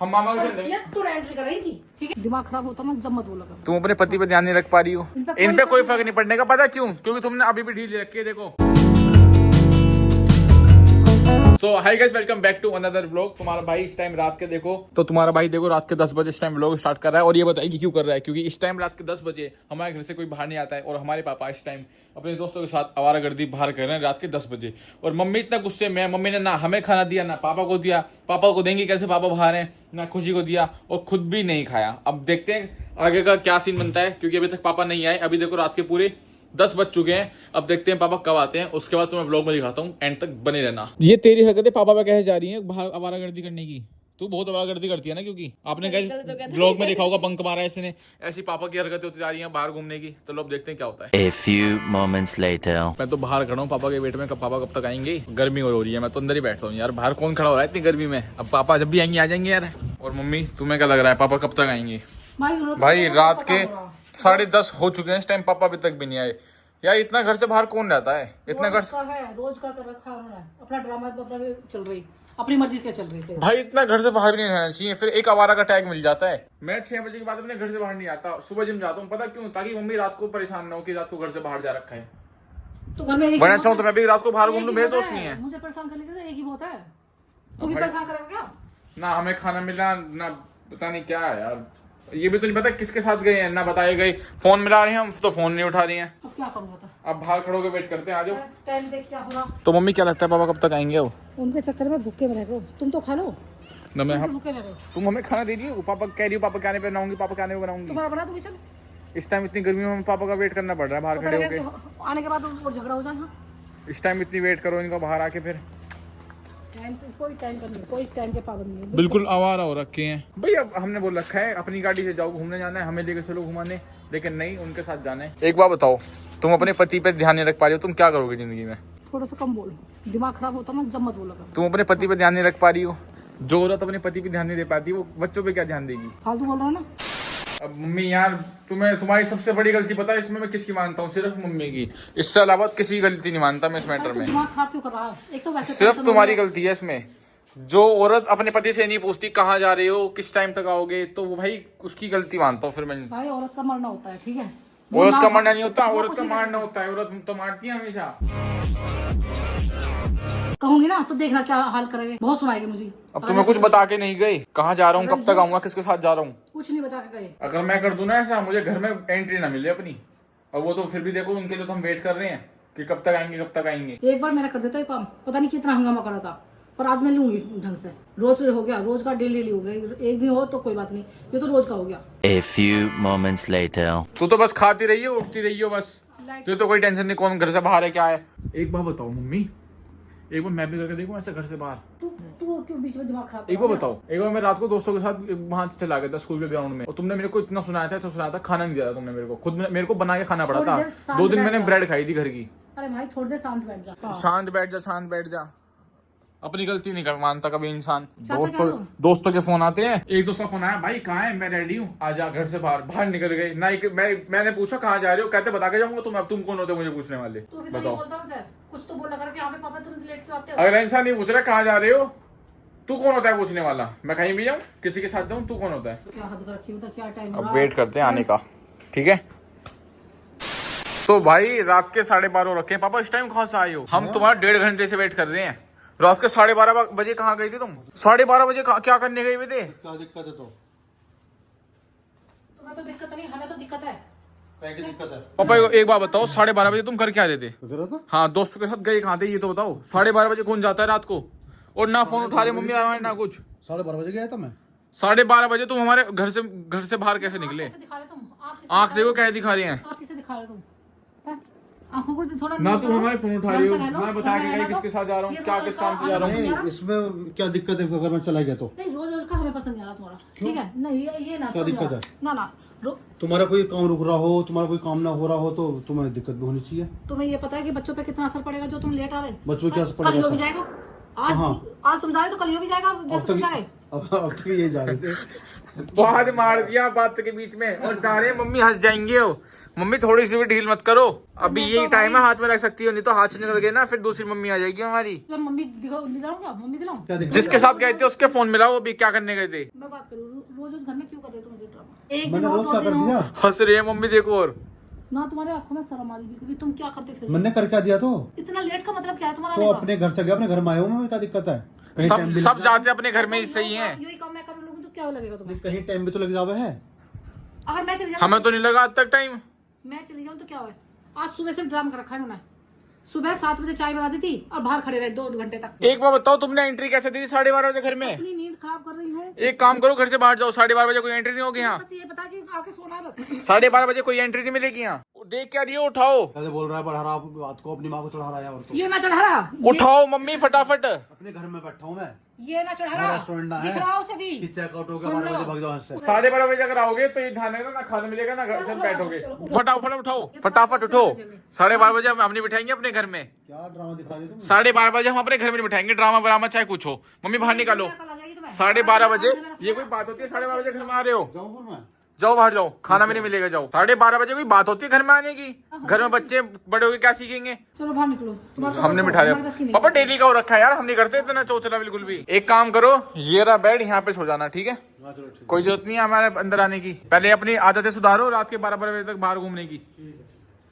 हम मामा के चल ये तू एंट्री कराएगी, ठीक है? दिमाग खराब होता ना जब मत बोला कर। तुम अपने पति पे ध्यान नहीं रख पा रही हो। इन पे कोई फर्क नहीं पड़ने का। पता क्यों? क्योंकि तुमने अभी भी ढील रखी है। देखो so hi guys, welcome back to another vlog. तुम्हारा भाई इस टाइम रात के देखो तो तुम्हारा भाई देखो रात के 10 बजे इस टाइम व्लॉग स्टार्ट कर रहा है। और ये बताइए कि क्यों कर रहा है? क्योंकि इस टाइम रात के 10 बजे हमारे घर से कोई बाहर नहीं आता है और हमारे पापा इस टाइम अपने दोस्तों के साथ आवारागर्दी बाहर कर रहे हैं रात के 10 बजे। और मम्मी इतना गुस्से में है। मम्मी ने ना हमें खाना दिया ना पापा को दिया। पापा को देंगे कैसे? पापा बाहर हैं। ना खुशी को दिया और खुद भी नहीं खाया। अब देखते हैं आगे का क्या सीन बनता है, क्योंकि अभी तक पापा नहीं आए। अभी देखो रात के पूरे 10 बज चुके हैं। अब देखते हैं पापा कब आते हैं। उसके बाद तुम्हें व्लॉग में दिखाता हूँ, एंड तक बने रहना। ये तेरी हरकतें पापा पे कैसे जा रही है बाहर आवारागर्दी करने की? तू बहुत आवारागर्दी करती है ना, क्योंकि आपने कैसे व्लॉग में देखा होगा बंक मारा है इसने। ऐसी पापा की हरकतें होती जा रही हैं बाहर घूमने की। तो लोग देखते हैं क्या होता है। A few moments later. मैं तो बाहर खड़ा हूँ पापा के वेट में। पापा कब तक आएंगे? गर्मी हो रही है, मैं तो अंदर ही बैठता हूँ यार। बाहर कौन खड़ा हो रहा है इतनी गर्मी में? अब पापा जब भी आएंगे आ जाएंगे यार। और मम्मी तुम्हें क्या लग रहा है पापा कब तक आएंगे? भाई रात के 10:30 हो चुके हैं इस टाइम, पापा अभी तक भी नहीं आए। यार इतना घर से बाहर कौन रहता है? इतना घर है रोज का कर रखा उन्होंने। अपना ड्रामा तो अपना चल रही, अपनी मर्जी के चल रही थी भाई। इतना घर से बाहर भी नहीं रहना चाहिए, फिर एक आवारा का टैग मिल जाता है। मैं 6 बजे के बाद अपने घर से बाहर नहीं आता। सुबह जिम जाता हूँ। पता क्यों? ताकि मम्मी रात को परेशान ना हो कि रात को घर से बाहर जा रखा है। तो घर में वरना चाहूँ तो मैं भी रात को बाहर घूम लूँ। मेरे दोस्त नहीं है। मुझे परेशान करने के लिए एक ही बहुत है। तू भी परेशान करेगा क्या? ना हमें खाना मिला ना पता नहीं क्या है यार। ये भी तो नहीं पता किसके साथ गए हैं, ना बताए गए। फोन मिला रहे हैं हम तो फोन नहीं उठा रही हैं। अब क्या करूँगा? अब बाहर खड़ो के वेट करते हैं। आ जाओ। टाइम देख क्या होगा। तो मम्मी क्या लगता है पापा कब तक आएंगे? अब उनके चक्कर में भूखे में रह गए। तुम तो खा लो ना। मैं भूखे रह रहे हो। तुम हमें खाना दे रही हो? पापा कह रही हो पापा के आने पे बनाऊंगी, पापा के आने पे बनाऊंगी। तुम्हारा बना दूंगी। चल इस टाइम इतनी गर्मी में हमें पापा का वेट करना पड़ रहा है बाहर खड़े होके। आने के बाद और झगड़ा हो जाए। इस टाइम इतनी वेट करो इनका बाहर आके। फिर कोई टाइम का नहीं, कोई टाइम के पाबंद नहीं है। बिल्कुल आवारा हो रखे हैं भाई। अब हमने बोल रखा है अपनी गाड़ी से जाओ, घूमने जाना है, हमें लेके चलो घुमाने। लेकिन नहीं, उनके साथ जाना है। एक बार बताओ, तुम अपने पति पे ध्यान नहीं रख पा रही हो, तुम क्या करोगे जिंदगी में? थोड़ा सा कम बोलो, दिमाग खराब होता ना जब मत बोला कर। तुम अपने पति पे ध्यान नहीं रख पा रही हो। जो औरत अपने पति पे ध्यान नहीं दे पाती वो बच्चों पे क्या ध्यान देगी? फालतू बोल रहा है ना। अब मम्मी यार तुम्हारी सबसे बड़ी गलती पता है इसमें मैं किसकी मानता हूँ? सिर्फ मम्मी की। इससे अलावा किसी की गलती नहीं मानता मैं इस मैटर में। दिमाग खराब क्यों कर रहा है? एक तो वैसे सिर्फ तुम्हारी गलती है इसमें। जो औरत अपने पति से नहीं पूछती कहाँ जा रहे हो, किस टाइम तक आओगे, तो वो भाई उसकी गलती मानता हूँ फिर मैं। भाई औरत का मरना होता है, ठीक है? औरत का मरना नहीं होता, औरत का मारना होता है। औरत तो मारती है हमेशा। कहूंगी ना तो देखना क्या हाल करेंगे। बहुत सुनाएंगे मुझे। अब तुम्हें कुछ बता के नहीं गए कहाँ जा रहा हूँ, कब तक आऊंगा, किसके साथ जा रहा हूँ? कुछ नहीं बता के गए। अगर मैं कर दूं ना ऐसा, मुझे घर में एंट्री ना मिले अपनी। और वो तो फिर भी देखो उनके लिए तो हम वेट कर रहे हैं कि कब तक आएंगे कब तक आएंगे। एक बार मेरा कर देता है काम, पता नहीं कितना हंगामा करा था, पर आज मैं लूंगी ढंग से। रोज हो गया, रोज का डेली हो गया। एक दिन हो तो कोई बात नहीं, ये तो रोज का हो गया। A few moments later. तू तो बस खाती रही हो, उठती रही हो बस। तुझे तो कोई टेंशन नहीं कौन घर से बाहर है क्या है। एक बार बताओ मम्मी, एक बार मैं भी करके देखूं ऐसे घर से बाहर। तू क्यों बीच में दिमाग खराब? एक बार बताओ। एक बार मैं रात को दोस्तों के साथ वहां चला गया था स्कूल के ग्राउंड में, और तुमने मेरे को इतना सुनाया था खाना नहीं दिया था तुमने मेरे को। खुद मेरे को बना के खाना पड़ा था। 2 दिन मैंने ब्रेड खाई थी घर की। अरे भाई थोड़ी देर शांत बैठ जा। शांत बैठ जा। अपनी गलती नहीं कर मानता कभी इंसान। दोस्तों के फोन आते हैं। एक दोस्त का फोन आया, भाई कहाँ है? मैं रेडी हूँ, आजा घर से बाहर निकल गए ना। मैंने पूछा कहाँ जा रहे हो, कहते बता के जाऊंगा। तुम अब तुम कौन होते मुझे पूछने वाले? बताओ। कुछ तो बोला करके यहाँ पे पापा तुम लेट क्यों आते हो? अगला इंसान नहीं पूछ रहा कहाँ जा रहे हो। तू कौन होता है पूछने वाला? मैं कहीं भी जाऊँ, किसी के साथ जाऊँ, तू कौन होता है? क्या हद कर रखी है? क्या टाइम? अब वेट करते हैं आने का, ठीक है? तो भाई रात के 12:30 रखे हैं। पापा इस टाइम कहाँ से आए हो? हम तुम्हारा 1.5 घंटे से वेट कर रहे हैं। रात के 12:30 बजे कहाँ गए थे तुम? 12:30 बजे क्या करने गए हुए थे? क्या दिक्कत है? तो तुम्हें तो दिक्कत नहीं, हमें तो दिक्कत है। क्या की दिक्कत है? पापा एक बात बताओ, 12:30 बजे तुम कर क्या रहे थे? था? हाँ, दोस्तों के साथ गए कहाँ थे ये तो बताओ। 12:30 बजे कौन जाता है रात को? और ना फोन उठा रहे मम्मी हमारे ना कुछ। 12:30 बजे गया था मैं। 12:30 बजे तुम हमारे घर से बाहर कैसे निकले? दिखा रहे तुम? आँख देखो क्या दिखा रहे हैं। आप किसे दिखा रहे तुम? आंखों को थोड़ा ना तुम हमारे फोन उठा रही हो, ना बता के गए किसके साथ जा रहा हूँ, क्या किस काम से जा रहा हूँ। नहीं, इसमें क्या दिक्कत है अगर मैं चला गया तो? नहीं, रोज का हमें पसंद नहीं आ रहा तुम्हारा, ठीक है? नहीं ये ना क्या दिक्कत है? ना तुम्हारा कोई काम रुक रहा हो, तुम्हारा कोई काम ना हो रहा हो तो तुम्हें दिक्कत भी होनी चाहिए। तुम्हें ये पता है कि बच्चों पे कितना असर पड़ेगा जो तुम लेट आ रहे? बच्चों पे क्या असर कल पड़ेगा? भी जाएगा। आज तुम जा रहे तो कल भी जाएगा जैसे तुम जा रहे। अब तक ये जा रहे थे। बहुत मार दिया बात के बीच में और जा रहे हैं मम्मी हंस जाएंगे हो। मम्मी थोड़ी सी भी ढील मत करो, अभी यही टाइम है, हाथ में रख सकती हो, नहीं तो हाथ से निकल गए ना फिर दूसरी मम्मी आ जाएगी हमारी। जब मम्मी दिखाऊं क्या, मम्मी दिलाऊं? क्या दिक्कत? जिसके साथ गए थे उसके फोन मिलाओ, अभी क्या करने गए थे। मैं बात करूँ, रोज रोज घर में क्यों कर रहे हो तुम ये ड्रामा? एक दिन मैंने हो, रोज दो क्या दिन कर हो, दिया? हंस रही है मम्मी देखो। और ना तुम्हारे आंखों में शर्म आ रही क्योंकि तुम क्या करते फिर? मैंने कर क्या दिया तो इतना लेट का मतलब क्या है तुम्हारा? तो आने का? अपने घर से गया, अपने घर में आया हूँ मैं, क्या दिक्कत है? कहीं टाइम भी सब लग जाते अपने घर में ही सही है। यही काम मैं कर लूंगी तो क्या लगेगा तुम्हें? जाए, कहीं टाइम भी तो लग जावे है। अगर मैं चली जाऊँ, हमें तो नहीं लगा आज तक टाइम। मैं चली जाऊँ तो क्या हुआ? आज सुबह से ड्रामा कर रखा है उन्होंने। सुबह 7 बजे चाय बना दी थी और बाहर खड़े रहे 2 घंटे तक। एक बार बताओ, तुमने एंट्री कैसे दी 12:30 बजे घर में? अपनी नींद खराब कर रही हूँ। एक काम करो, घर से बाहर जाओ, 12:30 बजे कोई एंट्री नहीं होगी यहाँ। बस ये बता कि आके सोना है बस। 12:30 बजे कोई एंट्री नहीं मिलेगी यहाँ। देख क्या रही हो, उठाओ कैसे बोल रहा है, बढ़ा रहा बात को, अपनी माँ को चढ़ा रहा है। और तो ये ना चढ़ा रहा, उठाओ मम्मी फटाफट। अपने घर में बैठा हूँ मैं, ये ना चढ़ा रहा, रेस्टोरेंट ना है दिख रहा उसे भी। चेकआउट हो गया, 12 बजे भाग जाओ यहाँ से। 12:30 बजे अगर आओगे तो ये ध्यान रखना, ना खाना मिलेगा ना घर से बैठोगे। फटाफट उठाओ, फटाफट उठो। 12:30 बजे हम नहीं बिठाएंगे अपने घर में। क्या ड्रामा दिखा रही हो तुम? 12:30 बजे हम अपने घर में नहीं बिठाएंगे, ड्रामा वरामा चाहे कुछ हो। मम्मी बाहर निकालो। 12:30 बजे ये कोई बात होती है? 12:30 बजे घर में आ रहे हो? जाऊँ फिर मैं? जाओ बाहर जाओ, खाना भी नहीं मिलेगा, जाओ। 12:30 बजे कोई बात होती है घर में आने की? घर में बच्चे बड़े होके क्या सीखेंगे? चलो बाहर निकलो। तुम्हारा हमने बिठा लिया पापा, डेली का हो रखा है यार, हम नहीं करते इतना चौचला बिल्कुल भी। एक काम करो, ये रहा बेड, यहाँ पे सो जाना, ठीक है? हाँ चलो ठीक। कोई जरूरत नहीं है हमारे अंदर आने की। पहले अपनी आदतें सुधारो, रात के 12 बजे तक बाहर घूमने की।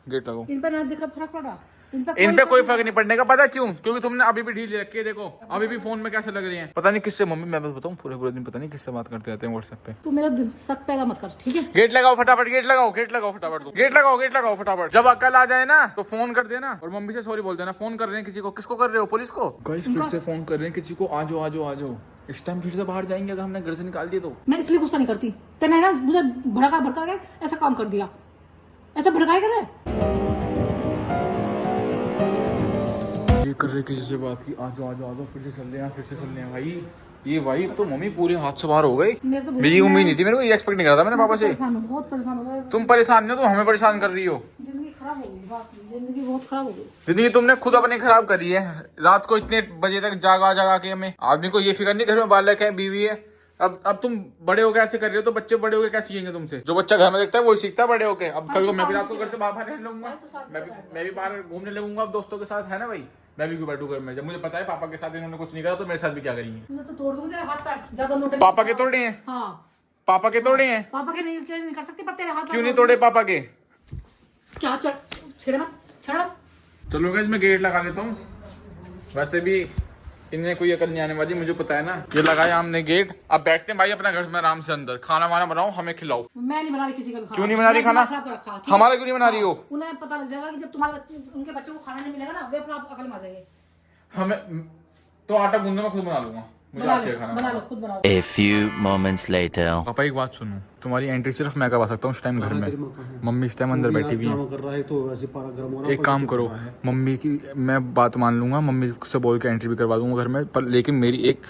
गेट लगाओ। इन पर ना दिखा फर्क पड़ा। इन पे कोई फर्क नहीं पड़ने का, पता क्यों? क्योंकि तुमने अभी भी ढील रखी है, देखो अभी भी फोन में कैसे लग रही है। पता नहीं किससे मम्मी, मैं बस बताऊं, पूरे पूरे दिन पता नहीं किससे बात करते रहते हैं व्हाट्सएप पे। तू मेरा शक पैदा मत कर, ठीक है? गेट लगाओ फटाफट, गेट लगाओ, गेट लगाओ फटाफट, गेट लगाओ फटाफट। जब अकल आ जाए ना तो फोन कर देना और मम्मी से सॉरी बोल देना। फोन कर रहे हैं किसी को, किसको कर रहे हो? पुलिस को। गाइस फिर से फोन कर रहे हैं किसी को, आ जाओ आ जाओ आ जाओ। इस टाइम फिर से बाहर जाएंगे अगर हमने घर से निकाल दिया तो। मैं इसलिए गुस्सा नहीं करती, तेने ना मुझे भड़का के ऐसा काम कर दिया, ऐसा भड़काए करे। ये कर रहे किसी से बात की, आ जाओ फिर से चल रहे हैं, फिर से चल रहे हैं भाई। ये भाई तो मम्मी पूरे हाथ से बाहर हो गए। मेरी उम्मीद नहीं थी, मेरे को ये एक्सपेक्ट नहीं करा था मैंने पापा से। बहुत परेशान हो गया। तुम परेशान नहीं हो, तुम हमें परेशान कर रही हो। जिंदगी खराब हो गई, बात जिंदगी बहुत खराब हो गई। जिंदगी तुमने खुद अपनी खराब करी है। रात को इतने बजे तक जागा के हमें, आदमी को ये फिक्र नहीं घर में बालक है, बीवी है। अब तुम बड़े हो कैसे कर रहे हो तो बच्चे बड़े होके क्या सीखेंगे तुमसे? जो बच्चा घर में देखता है वही सीखता है बड़े होके। अब कल को मैं भी रात को घर से बाहर रहने लगूंगा, मैं भी बाहर घूमने लगूंगा अब दोस्तों के साथ, है ना भाई? मैं भी क्यों बैठू घर में? जब मुझे पता है पापा के साथ इन्होंने कुछ नहीं करा तो मेरे साथ भी क्या करेंगे? तुझे तो तोड़ दूंगी तेरे हाथ पैर, ज्यादा नोट। पापा के तोड़े हैं? हाँ पापा के तोड़े हैं? पापा के नहीं कर सकती, पर तेरे हाथ क्यों नहीं तोड़े पापा के? क्या छेड़ मत। चलो गाइस मैं गेट लगा लेता हूँ। वैसे भी इन्हें कोई अकल नहीं आने वाली, मुझे पता है ना। ये लगाया हमने गेट, अब बैठते हैं भाई अपना घर में आराम से अंदर। खाना वाना बनाओ, हमें खिलाओ। मैं नहीं बना रही किसी का भी खाना। क्यों नहीं बना रही खाना? हमारा क्यों नहीं बना रही हो? उन्हें पता लग जाएगा कि जब तुम्हारे उनके बच्चों को खाना नहीं मिलेगा ना, वे अपना अकल में आ जाएंगे। हमें तो आटा गूंदना मैं खुद बना लूंगा, मुझे आती है खाना। बना लो, खुद बनाओ। A few moments later. पापा एक बात सुनो, तुम्हारी एंट्री सिर्फ मैं करवा सकता हूँ इस टाइम घर में। मम्मी इस टाइम अंदर बैठी हुई है। ड्रामा कर रहा है तो वैसे पारा गर्म हो रहा है। एक काम करो, मम्मी की मैं बात मान लूंगा, मम्मी से बोल के एंट्री भी करवा दूंगा घर में, पर लेकिन मेरी एक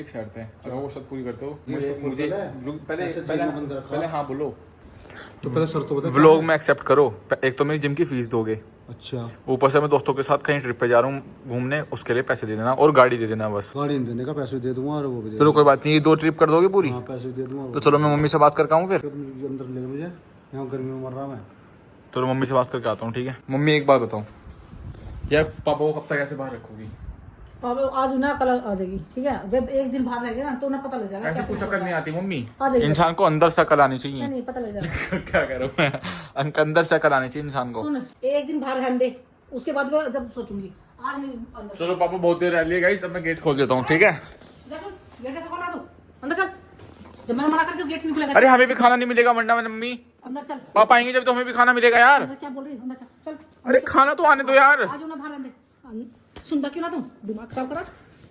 शर्त है। अगर वो शर्त पूरी करते हो मुझे पहले हाँ बोलो तो पहले शर्त तो बता। व्लॉग में एक्सेप्ट करो। एक तो मेरी जिम की फीस दोगे, अच्छा, ऊपर से मैं दोस्तों के साथ कहीं ट्रिप पे जा रहा हूँ घूमने, उसके लिए पैसे दे देना और गाड़ी दे देना बस। गाड़ी देने का पैसे दे दूंगा और वो भी दे चलो कोई बात नहीं, ये 2 ट्रिप कर दोगे पूरी? दूंगा। पैसे दे दूंगा तो चलो मैं मम्मी से बात करके आऊँ फिर। तुम अंदर ले मुझे, यहाँ गर्मी में मर रहा मैं। चलो मम्मी से बात करके आता हूँ, ठीक है? मम्मी एक बात बताओ यार, पापा को कब तक ऐसे बाहर रखोगी? पापा आज उन्हें कल आ जाएगी, ठीक है? जब एक दिन बाहर रहेगा ना तो उन्हें पता लग जाएगा। ऐसे कुछ अकल नहीं आती मम्मी, आ जाएगी। इंसान को अंदर से अकल आनी चाहिए। नहीं पता लग जाएगा। क्या करूँ मैं, अंदर से अकल आनी चाहिए इंसान को। सुन, एक दिन बाहर रहने दे, उसके बाद मैं जब सोचूंगी, आज नहीं अंदर। चलो पापा बहुत देर रह लिए गाइस, अब मैं गेट खोल देता हूँ, ठीक है? गेट कैसे खोल रहा तू? अंदर चल, जब मैंने मना कर दिया गेट नहीं खुलेगा। अरे हमें भी खाना नहीं मिलेगा वरना मम्मी अंदर चल। पापा आएंगे जब तो हमें भी खाना मिलेगा यार। अंदर क्या बोल रही है? अंदर चल चल। अरे खाना तो आने दो यार। आज उन्हें बाहर रहने दे। सुनता क्यों ना तुम? दिमाग खराब करा।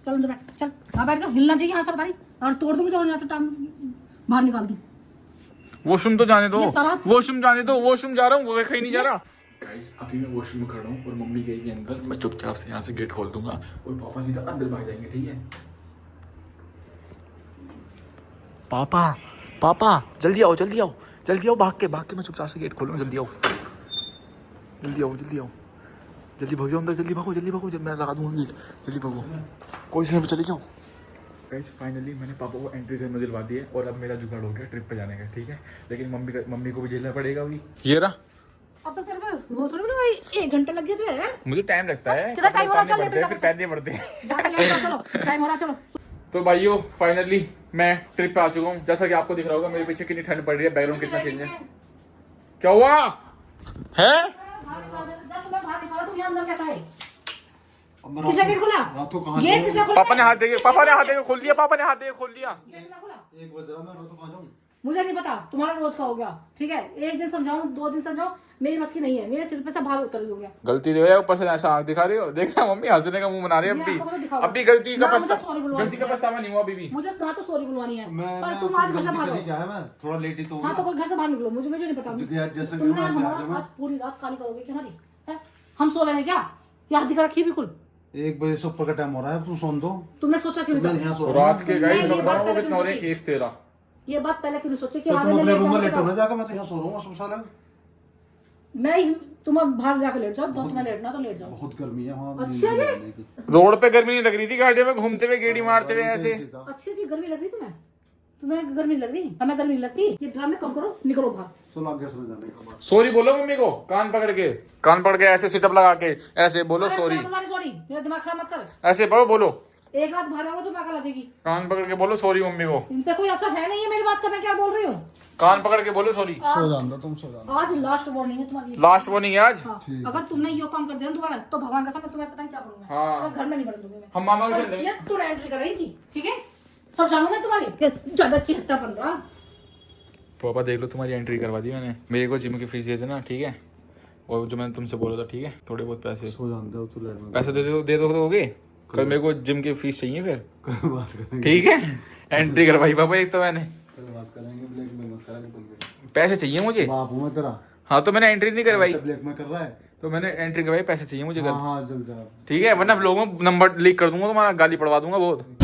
चल अंदर बैठ, चल वहाँ बैठ जाओ, हिलना चाहिए यहाँ से, बता रही। और तोड़ दूंगी जो यहाँ से टांग बाहर निकाल दूँ। वॉशरूम तो जाने दो, ये सारा- वॉशरूम जाने दो, वॉशरूम जा रहा हूँ, कहीं नहीं जा रहा। गाइस अभी मैं वॉशरूम में खड़ा हूँ और मम्मी गई अंदर, मैं चुपचाप से यहाँ से गेट खोल दूंगा और पापा सीधा अंदर भाग जाएंगे, ठीक है? पापा पापा जल्दी आओ जल्दी आओ जल्दी आओ, भाग के मैं चुपचाप से गेट खोलूंगा, जल्दी आओ जल्दी आओ जल्दी आओ, जल्दी भाग जाओ अंदर, जल्दी भागो जब मैं लगा दूंगा गेट, जल्दी भागो, कोई से चले जाओ। गाइस फाइनली मैंने पापा को एंट्री करने दिलवा दी है और अब मेरा जुगाड़ हो गया ट्रिप पे जाने का, ठीक है। लेकिन मम्मी को भी झेलना पड़ेगा अभी। ये रहा, अब तक तेरे को वो सुन भाई 1 घंटा लग गया तुझे। मुझे टाइम लगता है, कितना टाइम हो रहा है, चल फिर पैदले पड़ते हैं। जाके लेट जाओ, चलो टाइम हो रहा, चलो। तो भाइयों फाइनली मैं ट्रिप पे आ चुका हूँ। जैसा कि आपको दिख रहा होगा मेरे पीछे कितनी ठंड पड़ रही है, बैकग्राउंड कितना चेंज है। क्या हुआ है? बाहर निकालो, तुम यहाँ अंदर कैसा है? अब मेरा किसने गेट खोला? रातों कहाँ गेट जाऊँ? किसने खोला? पापा ने हाथ देके खोल दिया, पापा ने हाथ देके खोल दिया। गेट किसने खोला? 1 बज रहा है, मैं रातों कहाँ जाऊँ? मुझे नहीं पता, तुम्हारा रोज का हो गया, ठीक है। 1 दिन समझाऊं, 2 दिन समझाऊं, मेरी बस की नहीं है। मेरे सिर पे से भार उतर हो गया। गलती दे है, ऊपर से ऐसा आंख दिखा रही हो। देखना मम्मी हंसने का मुंह बना रही है ये आपको तो दिखाओ। अब भी गलती का ना, मुझे sorry बुलवानी गलती का है। पछतावा नहीं हुआ अभी भी। मुझे ना तो सॉरी बुलवानी है, मैं पर तुम आज घर से बाहर गलती हो। क्या है, मैं थोड़ा लेट ही तो हाँ तो कोई घर से बाहर निकलो, मुझे नहीं पता। यार, जैसे तुमने मैं हमारा आज- आज पूरी रात काली करोगे क्या हमारी? हैं? हम सो गए क्या? ये हाथ दिखा रखी है बिल्कुल। 1 बजे से ऊपर का टाइम हो रहा है, तुम सोन दो। तुमने सोचा क्यों मैं नहीं? यहाँ सो रहा हूँ। रात के गाइस मैं ये बात पहले कितना हो रहे सोची। 1:13। ये बात पहले क्यों नहीं सोची कि तो हाँ, तुम मैं अपने लेट रूम में जाऊंगा लेट तो- हो ना, जाकर मैं तो यहाँ सो रहा हूँ सब साल। तुम अब बाहर जाकर लेट जाओ, तो तुम्हें लेटना तो लेट जाओ। बहुत गर्मी है वहाँ। अच्छा जी। रोड पे गर्मी नहीं लग रही थी, गाड़ियों में घूमते हुए गेड़ी मारते हुए ऐसे। अच्छी जी, गर्मी लग रही तुम्हें? तुम्हें गर्मी लग रही? हमें गर्मी नहीं लगती। ये ड्रामे कम करो, निकलो बाहर। चलो आगे से जाने का बात। सॉरी बोलो मम्मी को, कान पकड़ के ऐसे सिटअप लगा के ऐसे बोलो सॉरी। सॉरी, मेरा दिमाग खराब मत कर। ऐसे बोलो, एक रात बाहर आओ तो पागल आ जाएगी। कान पकड़ के बोलो सॉरी मम्मी को। इन पे कोई असर है नहीं है मेरी बात का, मैं क्या बोल रही हूँ। कान पकड़ के बोलो सॉरी। सो जान दो, तुम सो जान दो। आज लास्ट वार्निंग है तुम्हारी। लास्ट वार्निंग है आज। हाँ, अगर तुमने ये काम कर दिया ना दोबारा, तो भगवान का मैं तुम्हें पता नहीं क्या करूंगा। हाँ। और घर में नहीं बढ़ दूंगी मैं। हम मामा के और चल देंगे। ये तूने एंट्री कराई थी, ठीक है? सब जानू मैं तुम्हारी। ये ज्यादा चिहत्ता बन रहा। पापा देख लो तुम्हारी एंट्री करवा दी मैंने। मेरे को जिम की फीस दे देना, ठीक है। और जो मैंने तुमसे बोला था, ठीक है, थोड़े बहुत पैसे सो जान दो, तू लेट में पैसे दे दोगे। कल मेरे को जिम की फीस चाहिए फिर, कल बात करेंगे। ठीक है। एंट्री करवाई पापा एक तो मैंने। कल बात करेंगे, ब्लैक में मत करा तुम भी। पैसे चाहिए मुझे। बाप हूँ मैं तेरा। हाँ तो मैंने एंट्री नहीं करवाई, ब्लैक में कर रहा है। तो मैंने एंट्री करवाई, पैसे चाहिए मुझे कल, हाँ हाँ, जल्द जा। ठीक है। वरना लोगों में नंबर लीक कर दूंगा, तुम्हारा गाली पड़वा दूंगा बहुत।